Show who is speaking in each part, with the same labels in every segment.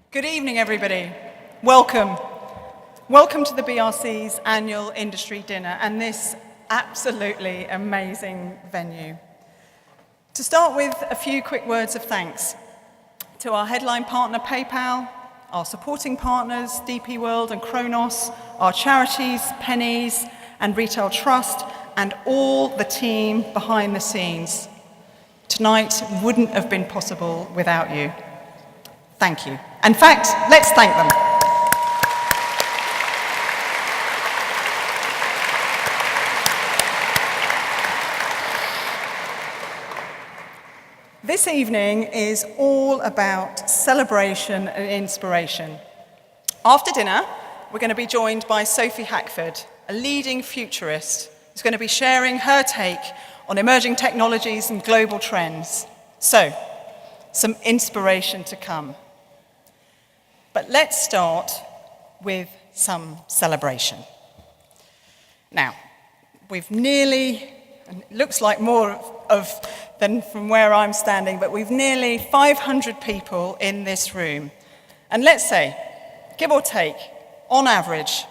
Speaker 1: Good evening, everybody. Welcome. Welcome to the BRC's annual industry dinner and this absolutely amazing venue. To start with, a few quick words of thanks to our headline partner, PayPal, our supporting partners, DP World and Kronos, our charities, Pennies and Retail Trust, and all the team behind the scenes. Tonight wouldn't have been possible without you. Thank you. In fact, let's thank them. This evening is all about celebration and inspiration. After dinner, we're going to be joined by Sophie Hackford, a leading futurist, who's going to be sharing her take on emerging technologies and global trends. So, some inspiration to come. But let's start with some celebration. Now, we've nearly, and it looks like more than from where I'm standing, but we've nearly 500 people in this room. And let's say, give or take, on average,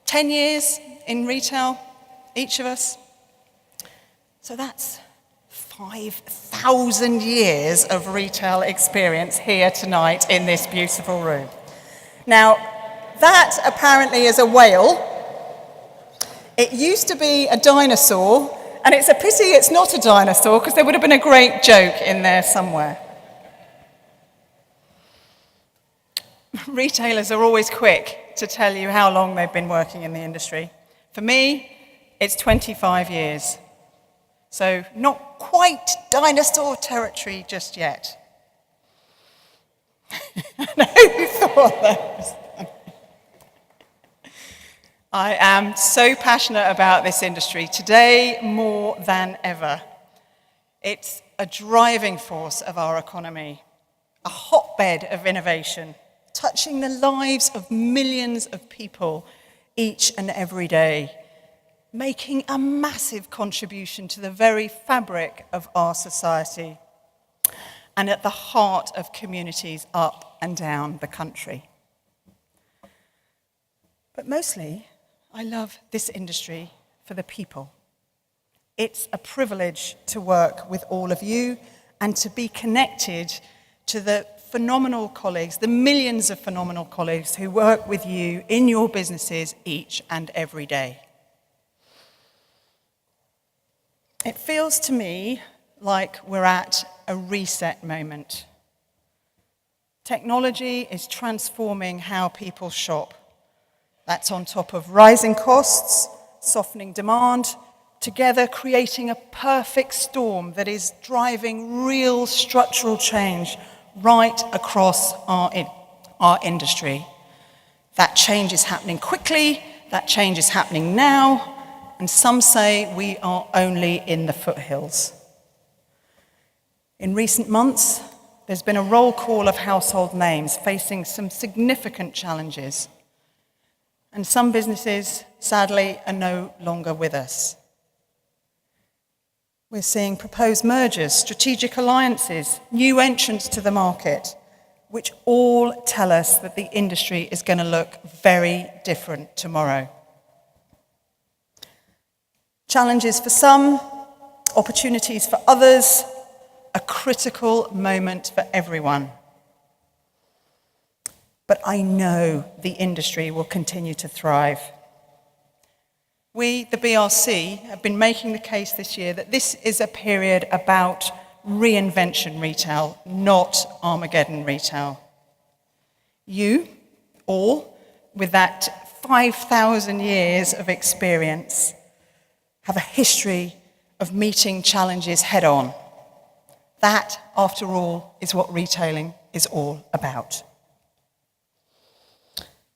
Speaker 1: 10 years in retail, each of us. So that's 5,000 years of retail experience here tonight in this beautiful room. Now, that apparently is a whale. It used to be a dinosaur, and it's a pity it's not a dinosaur because there would have been a great joke in there somewhere. Retailers are always quick to tell you how long they've been working in the industry. For me, it's 25 years. So not quite dinosaur territory just yet. I hope you thought that. I am so passionate about this industry, today more than ever. It's a driving force of our economy, a hotbed of innovation, touching the lives of millions of people each and every day, making a massive contribution to the very fabric of our society and at the heart of communities up and down the country. But mostly, I love this industry for the people. It's a privilege to work with all of you and to be connected to the phenomenal colleagues, the millions of phenomenal colleagues who work with you in your businesses each and every day. It feels to me like we're at a reset moment. Technology is transforming how people shop. That's on top of rising costs, softening demand, together creating a perfect storm that is driving real structural change right across our industry. That change is happening quickly, that change is happening now, and some say we are only in the foothills. In recent months, there's been a roll call of household names facing some significant challenges. And some businesses, sadly, are no longer with us. We're seeing proposed mergers, strategic alliances, new entrants to the market, which all tell us that the industry is going to look very different tomorrow. Challenges for some, opportunities for others, a critical moment for everyone. But I know the industry will continue to thrive. We, the BRC, have been making the case this year that this is a period about reinvention retail, not Armageddon retail. You, all, with that 5,000 years of experience, have a history of meeting challenges head on. That, after all, is what retailing is all about.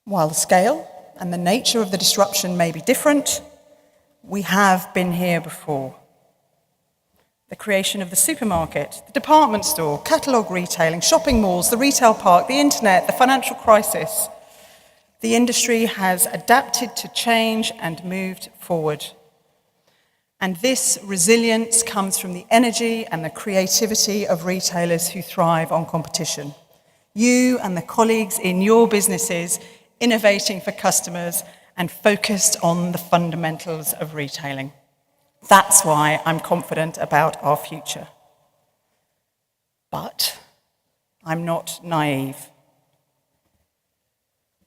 Speaker 1: While the scale and the nature of the disruption may be different, we have been here before. The creation of the supermarket, the department store, catalogue retailing, shopping malls, the retail park, the internet, the financial crisis. The industry has adapted to change and moved forward. And this resilience comes from the energy and the creativity of retailers who thrive on competition. You and the colleagues in your businesses innovating for customers and focused on the fundamentals of retailing. That's why I'm confident about our future. But I'm not naive.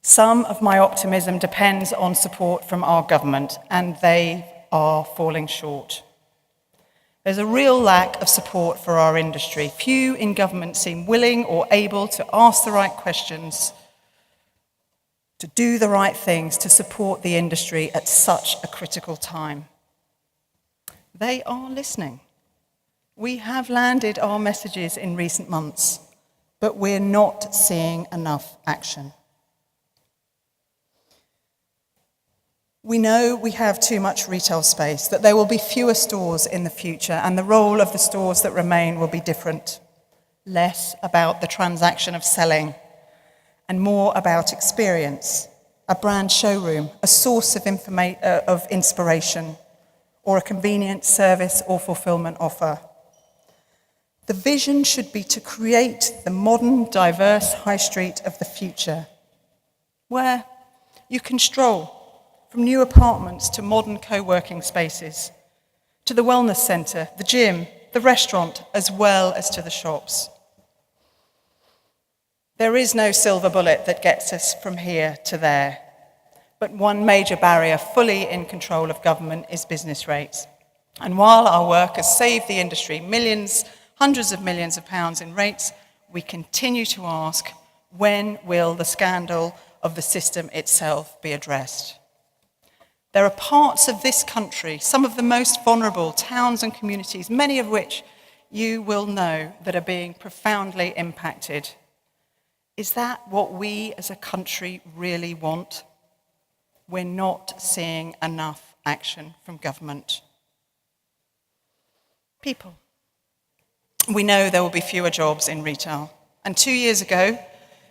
Speaker 1: Some of my optimism depends on support from our government, and they are falling short. There's a real lack of support for our industry. Few in government seem willing or able to ask the right questions, to do the right things to support the industry at such a critical time. They are listening. We have landed our messages in recent months, but we're not seeing enough action. We know we have too much retail space, that there will be fewer stores in the future, and the role of the stores that remain will be different. Less about the transaction of selling, and more about experience, a brand showroom, a source of inspiration, or a convenient service or fulfillment offer. The vision should be to create the modern, diverse high street of the future, where you can stroll from new apartments to modern co-working spaces, to the wellness centre, the gym, the restaurant, as well as to the shops. There is no silver bullet that gets us from here to there, but one major barrier fully in control of government is business rates. And while our work has saved the industry millions, hundreds of millions of pounds in rates, we continue to ask, when will the scandal of the system itself be addressed? There are parts of this country, some of the most vulnerable towns and communities, many of which you will know, that are being profoundly impacted. Is that what we as a country really want? We're not seeing enough action from government. People. We know there will be fewer jobs in retail. And 2 years ago,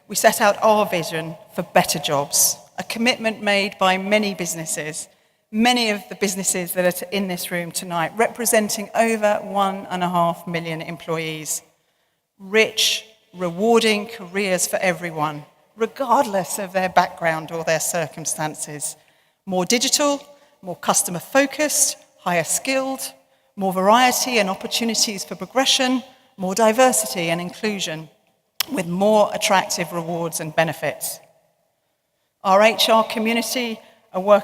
Speaker 1: we set out our vision for better jobs, a commitment made by many businesses, many of the businesses that are in this room tonight, representing over 1.5 million employees. Rich, rewarding careers for everyone, regardless of their background or their circumstances. More digital, more customer focused, higher skilled, more variety and opportunities for progression, more diversity and inclusion, with more attractive rewards and benefits. Our HR community are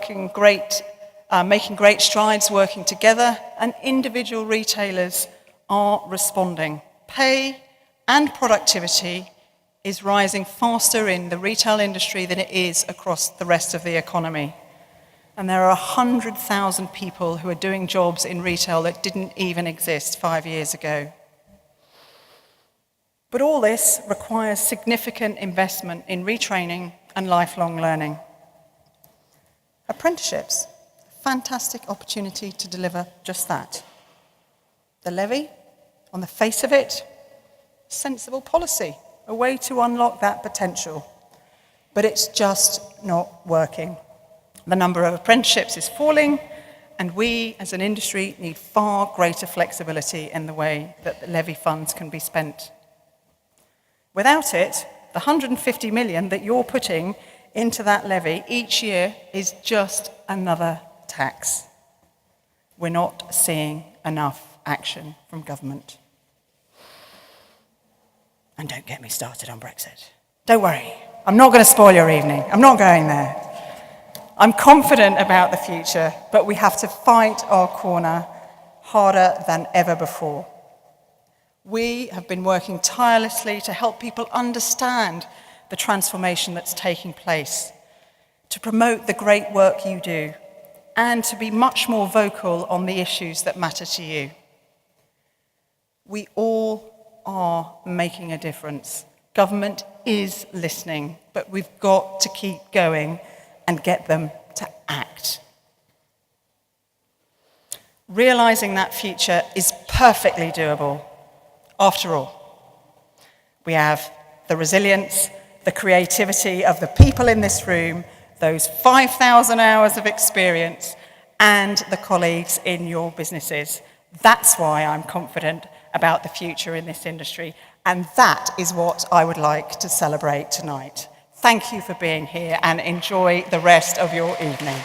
Speaker 1: making great strides working together, and individual retailers are responding. Pay and productivity is rising faster in the retail industry than it is across the rest of the economy. And there are 100,000 people who are doing jobs in retail that didn't even exist 5 years ago. But all this requires significant investment in retraining and lifelong learning. Apprenticeships, a fantastic opportunity to deliver just that. The levy, on the face of it, sensible policy, a way to unlock that potential. But it's just not working. The number of apprenticeships is falling, and we as an industry need far greater flexibility in the way that the levy funds can be spent. Without it, the 150 million that you're putting into that levy each year is just another tax. We're not seeing enough action from government. And don't get me started on Brexit. Don't worry, I'm not going to spoil your evening. I'm not going there. I'm confident about the future, but we have to fight our corner harder than ever before. We have been working tirelessly to help people understand the transformation that's taking place, to promote the great work you do, and to be much more vocal on the issues that matter to you. We all are making a difference. Government is listening, but we've got to keep going and get them to act. Realizing that future is perfectly doable. After all, we have the resilience, the creativity of the people in this room, those 5,000 hours of experience, and the colleagues in your businesses. That's why I'm confident about the future in this industry, And that is what I would like to celebrate tonight. Thank you for being here and enjoy the rest of your evening.